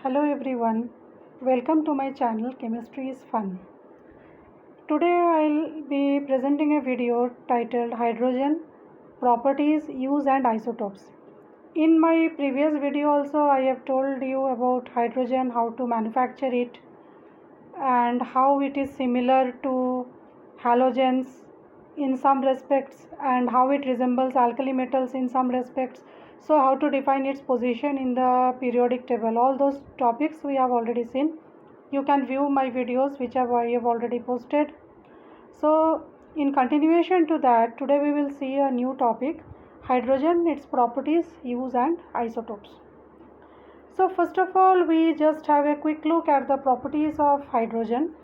Hello everyone, welcome to my channel Chemistry is Fun. Today I'll be presenting a video titled Hydrogen Properties, Use and Isotopes. In my previous video also I have told you about hydrogen, how to manufacture it and how it is similar to halogens in some respects and how it resembles alkali metals in some respects. So how to define its position in the periodic table, all those topics we have already seen. You can view my videos which I have already posted. So in continuation to that, today we will see a new topic, hydrogen, its properties, use and isotopes. So first of all, we just have a quick look at the properties of hydrogen.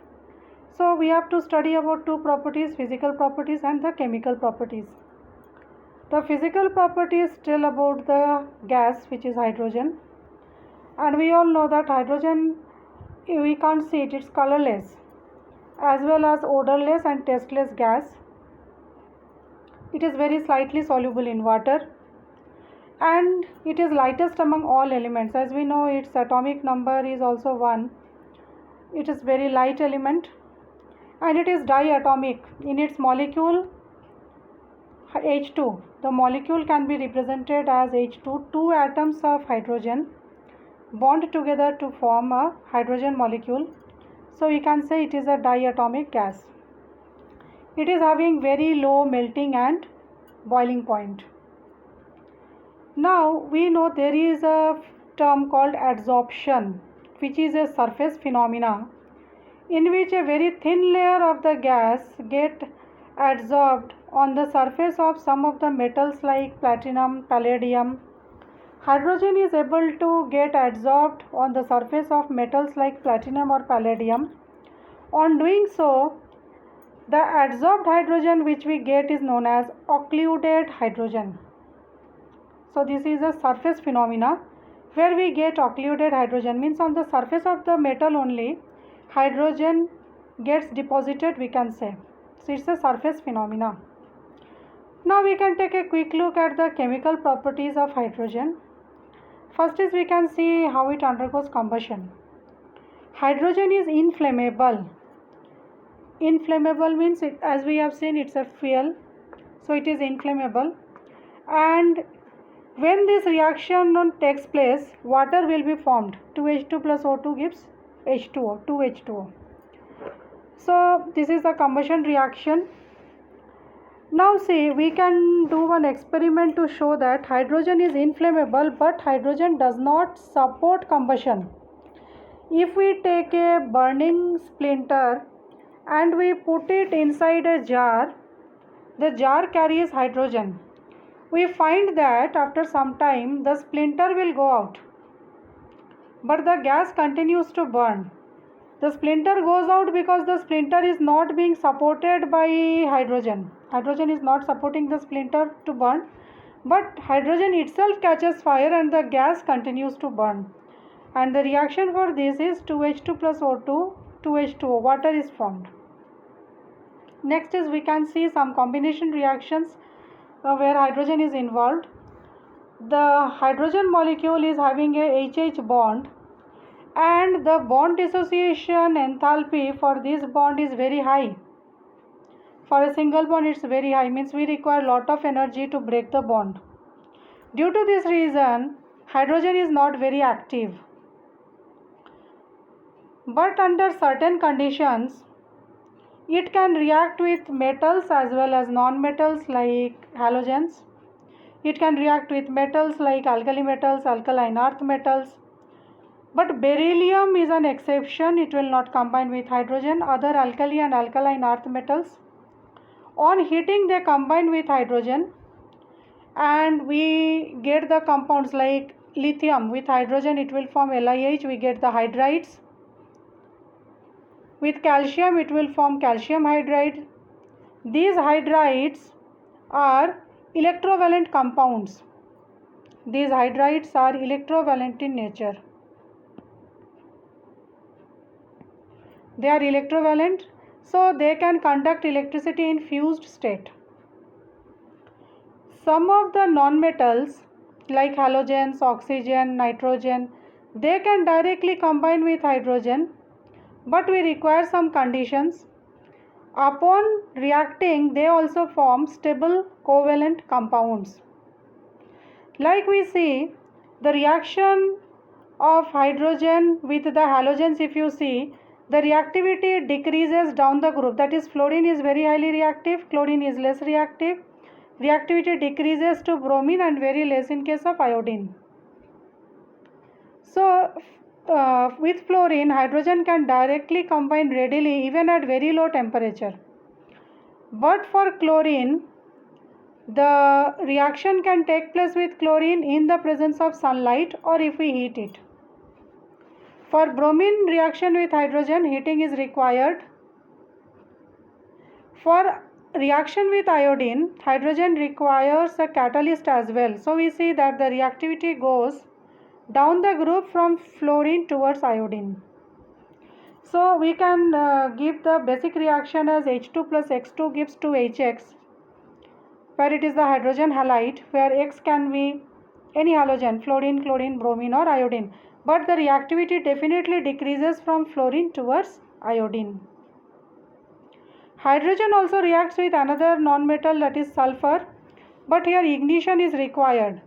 So we have to study about two properties, physical properties and the chemical properties. The physical properties tell about the gas which is hydrogen, and we all know that hydrogen, we can't see it, it's colorless as well as odorless and tasteless gas. It is very slightly soluble in water and it is lightest among all elements. As we know, its atomic number is also 1. It is very light element and it is diatomic. In its molecule H2, the molecule can be represented as H2, two atoms of hydrogen bond together to form a hydrogen molecule. So we can say it is a diatomic gas. It is having very low melting and boiling point. Now we know there is a term called adsorption, which is a surface phenomena in which a very thin layer of the gas get adsorbed on the surface of some of the metals like platinum, palladium. Hydrogen is able to get adsorbed on the surface of metals like platinum or palladium. On doing so, the adsorbed hydrogen which we get is known as occluded hydrogen. So this is a surface phenomena where we get occluded hydrogen, means on the surface of the metal only hydrogen gets deposited, we can say. So it's a surface phenomena. Now we can take a quick look at the chemical properties of hydrogen. First is we can see how it undergoes combustion. Hydrogen is inflammable. Inflammable means, as we have seen, it's a fuel, so it is inflammable, and when this reaction takes place, water will be formed. 2H2 plus O2 gives H2O, 2H2O. So this is the combustion reaction. Now see, we can do one experiment to show that hydrogen is inflammable, but hydrogen does not support combustion. If we take a burning splinter and we put it inside a jar, the jar carries hydrogen. We find that after some time the splinter will go out, but the gas continues to burn. The splinter goes out because the splinter is not being supported by hydrogen. Hydrogen is not supporting the splinter to burn, but hydrogen itself catches fire and the gas continues to burn. And the reaction for this is 2H2 plus O2, 2H2O, water is formed. Next is we can see some combination reactions where hydrogen is involved. The hydrogen molecule is having a HH bond, and the bond dissociation enthalpy for this bond is very high. For a single bond it's very high, means we require lot of energy to break the bond. Due to this reason, hydrogen is not very active. But under certain conditions, it can react with metals as well as non-metals like halogens. It can react with metals like alkali metals, alkaline earth metals. But beryllium is an exception. It will not combine with hydrogen. Other alkali and alkaline earth metals, on heating they combine with hydrogen and we get the compounds like lithium with hydrogen, it will form LiH, we get the hydrides. With calcium it will form calcium hydride. These hydrides are electrovalent compounds. These hydrides are electrovalent in nature. They are electrovalent, so they can conduct electricity in fused state. Some of the non-metals like halogens, oxygen, nitrogen, They can directly combine with hydrogen, but we require some conditions. Upon reacting, they also form stable covalent compounds. Like we see, the reaction of hydrogen with the halogens, if you see, the reactivity decreases down the group. That is, fluorine is very highly reactive, chlorine is less reactive. Reactivity decreases to bromine and very less in case of iodine. So, with fluorine, hydrogen can directly combine readily even at very low temperature. But for chlorine, the reaction can take place with chlorine in the presence of sunlight or if we heat it. For bromine reaction with hydrogen, heating is required. For reaction with iodine, hydrogen requires a catalyst as well. So we see that the reactivity goes down the group from fluorine towards iodine. So we can give the basic reaction as H2 plus X2 gives 2HX, where it is the hydrogen halide, where X can be any halogen, fluorine, chlorine, bromine or iodine. But the reactivity definitely decreases from fluorine towards iodine. Hydrogen also reacts with another non-metal, that is sulfur, but here ignition is required.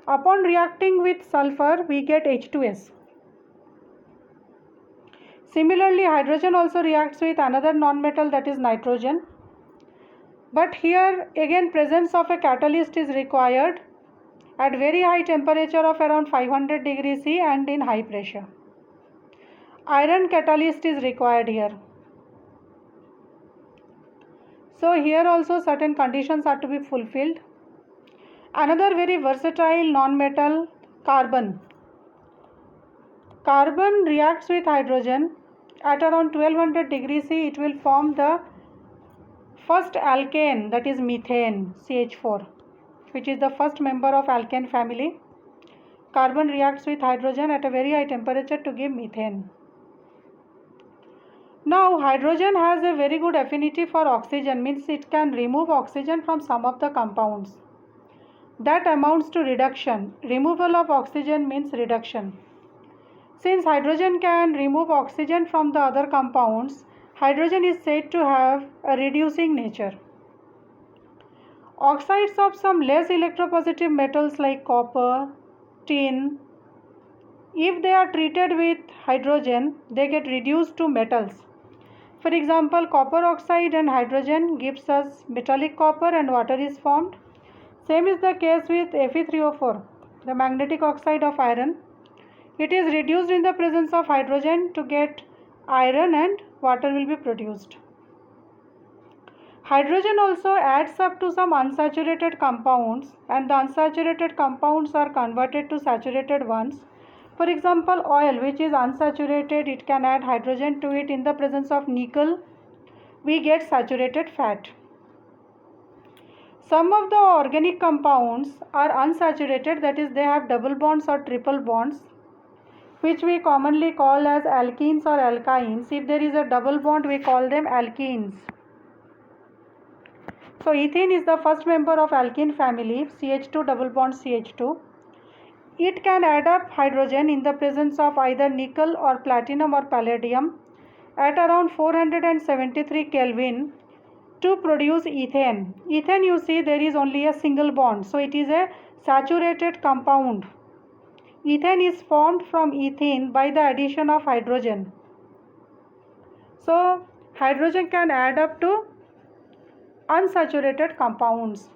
Upon reacting with sulfur, we get H2S. Similarly, hydrogen also reacts with another non-metal, that is nitrogen. But here again presence of a catalyst is required at very high temperature of around 500 degrees C and in high pressure. Iron catalyst is required here. So here also certain conditions are to be fulfilled. Another very versatile non-metal, carbon. Carbon reacts with hydrogen at around 1200 degrees C. It will form the first alkane, that is methane, CH4, which is the first member of alkane family. Carbon reacts with hydrogen at a very high temperature to give methane. Now hydrogen has a very good affinity for oxygen, means it can remove oxygen from some of the compounds. That amounts to reduction. Removal of oxygen means reduction. Since hydrogen can remove oxygen from the other compounds, hydrogen is said to have a reducing nature. Oxides of some less electropositive metals like copper, tin, if they are treated with hydrogen, they get reduced to metals. For example, copper oxide and hydrogen gives us metallic copper and water is formed. Same is the case with Fe3O4, the magnetic oxide of iron. It is reduced in the presence of hydrogen to get iron and water will be produced. Hydrogen also adds up to some unsaturated compounds and the unsaturated compounds are converted to saturated ones. For example, oil, which is unsaturated, it can add hydrogen to it in the presence of nickel. We get saturated fat. Some of the organic compounds are unsaturated, that is they have double bonds or triple bonds, which we commonly call as alkenes or alkynes. If there is a double bond, we call them alkenes. So ethene is the first member of alkene family, CH2 double bond CH2. It can add up hydrogen in the presence of either nickel or platinum or palladium at around 473 Kelvin to produce ethane. Ethane, you see, there is only a single bond, so it is a saturated compound. Ethane is formed from ethene by the addition of hydrogen. So hydrogen can add up to unsaturated compounds.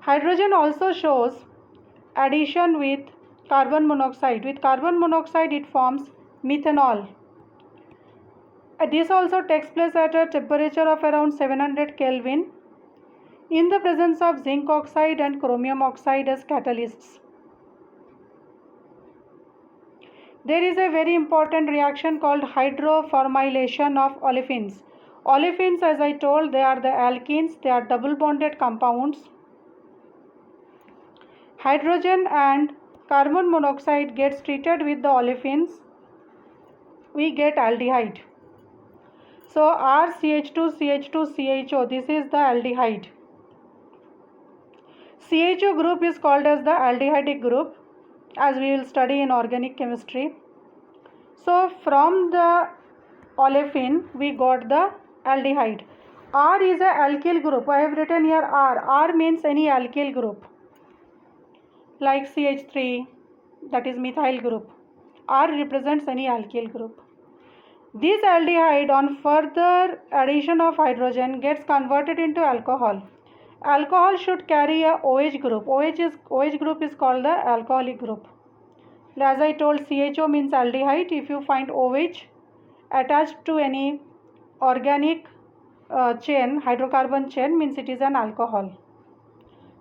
Hydrogen also shows addition with carbon monoxide. With carbon monoxide it forms methanol. This also takes place at a temperature of around 700 Kelvin in the presence of zinc oxide and chromium oxide as catalysts. There is a very important reaction called hydroformylation of olefins. Olefins, as I told, they are the alkenes, they are double bonded compounds. Hydrogen and carbon monoxide gets treated with the olefins, we get aldehyde. So RCH2, CH2, CHO, this is the aldehyde. CHO group is called as the aldehydic group. as we will study in organic chemistry. So from the olefin we got the aldehyde. R is a alkyl group. I have written here R. R means any alkyl group like CH3, that is methyl group. R represents any alkyl group. This aldehyde on further addition of hydrogen gets converted into alcohol. Alcohol should carry a OH group. OH group is called the alcoholic group. As I told, CHO means aldehyde. If you find OH attached to any organic chain, hydrocarbon chain, means it is an alcohol.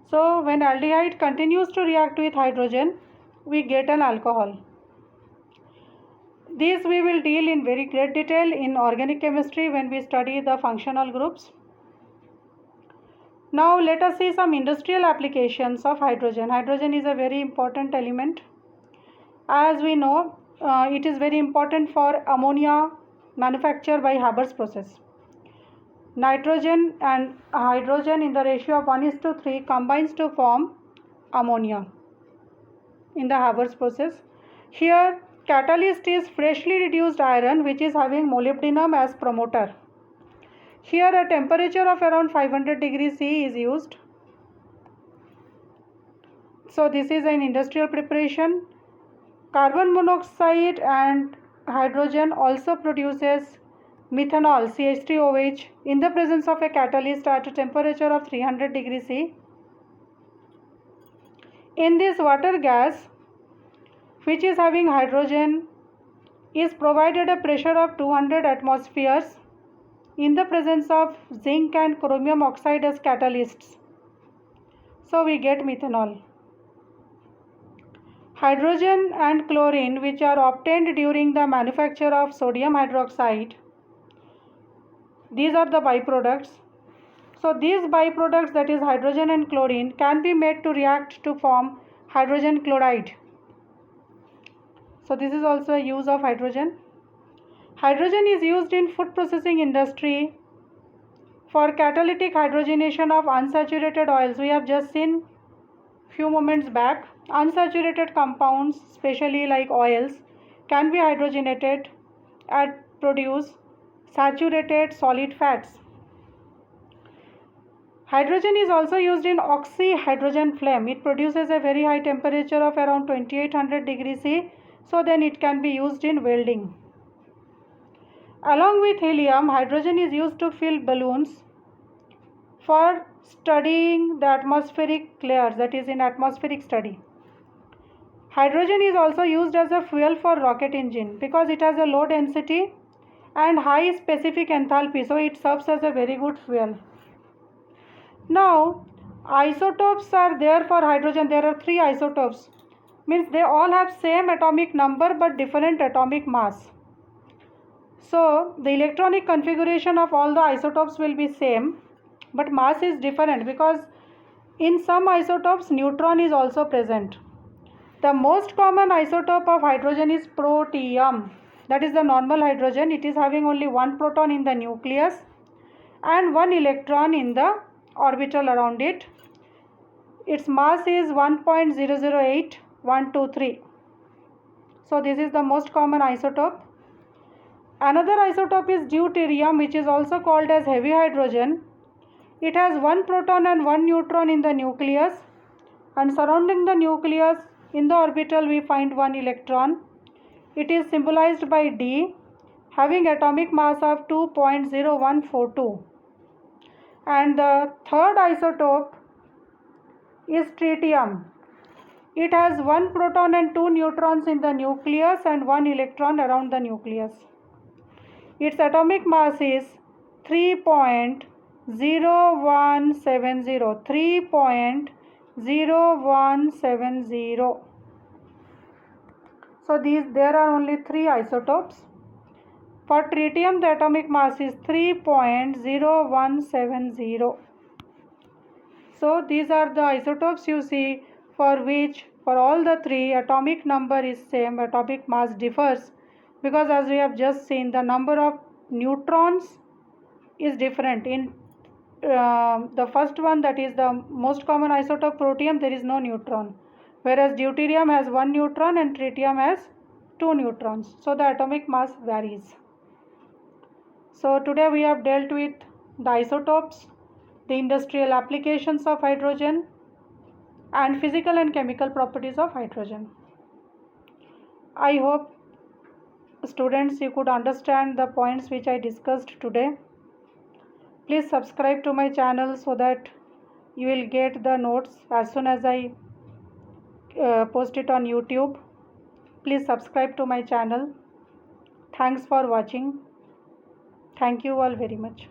So when aldehyde continues to react with hydrogen, we get an alcohol. This we will deal in very great detail in organic chemistry when we study the functional groups. Now let us see some industrial applications of hydrogen. Hydrogen is a very important element. As we know, it is very important for ammonia manufacture by Haber's process. Nitrogen and hydrogen in the ratio of 1:3 combines to form ammonia in the Haber's process. Here catalyst is freshly reduced iron which is having molybdenum as promoter. Here a temperature of around 500 degrees C is used. So this is an industrial preparation. Carbon monoxide and hydrogen also produces methanol CH3OH in the presence of a catalyst at a temperature of 300 degrees C. In this water gas, which is having hydrogen, is provided a pressure of 200 atmospheres in the presence of zinc and chromium oxide as catalysts. So we get methanol. Hydrogen and chlorine, which are obtained during the manufacture of sodium hydroxide, these are the byproducts. So these byproducts, that is hydrogen and chlorine, can be made to react to form hydrogen chloride. So this is also a use of hydrogen. Hydrogen is used in food processing industry for catalytic hydrogenation of unsaturated oils. We have just seen few moments back, unsaturated compounds, especially like oils, can be hydrogenated and produce saturated solid fats. Hydrogen is also used in oxyhydrogen flame. It produces a very high temperature of around 2800 degrees C. So then it can be used in welding. Along with helium, hydrogen is used to fill balloons for studying the atmospheric layers, that is in atmospheric study. Hydrogen is also used as a fuel for rocket engine because it has a low density and high specific enthalpy, so it serves as a very good fuel. Now isotopes are there for hydrogen. There are 3 isotopes, means they all have same atomic number but different atomic mass. So the electronic configuration of all the isotopes will be same, but mass is different because in some isotopes neutron is also present. The most common isotope of hydrogen is protium. That is the normal hydrogen. It is having only 1 proton in the nucleus and 1 electron in the orbital around it. Its mass is 1.008123. So this is the most common isotope. Another isotope is deuterium, which is also called as heavy hydrogen. It has 1 proton and 1 neutron in the nucleus, and surrounding the nucleus in the orbital we find 1 electron. It is symbolized by D, having atomic mass of 2.0142. And the third isotope is tritium. It has 1 proton and 2 neutrons in the nucleus and 1 electron around the nucleus. Its atomic mass is 3.0170. 3.0170. So there are only 3 isotopes. For tritium, the atomic mass is 3.0170. So these are the isotopes you see for which for all the 3 atomic number is same, atomic mass differs, because as we have just seen the number of neutrons is different. In the first one, that is the most common isotope protium, there is no neutron, whereas deuterium has 1 neutron and tritium has 2 neutrons. So the atomic mass varies. So today we have dealt with the isotopes, the industrial applications of hydrogen, and physical and chemical properties of hydrogen. I hope students you could understand the points which I discussed today. Please subscribe to my channel so that you will get the notes as soon as I post it on YouTube. Please subscribe to my channel. Thanks for watching. Thank you all very much.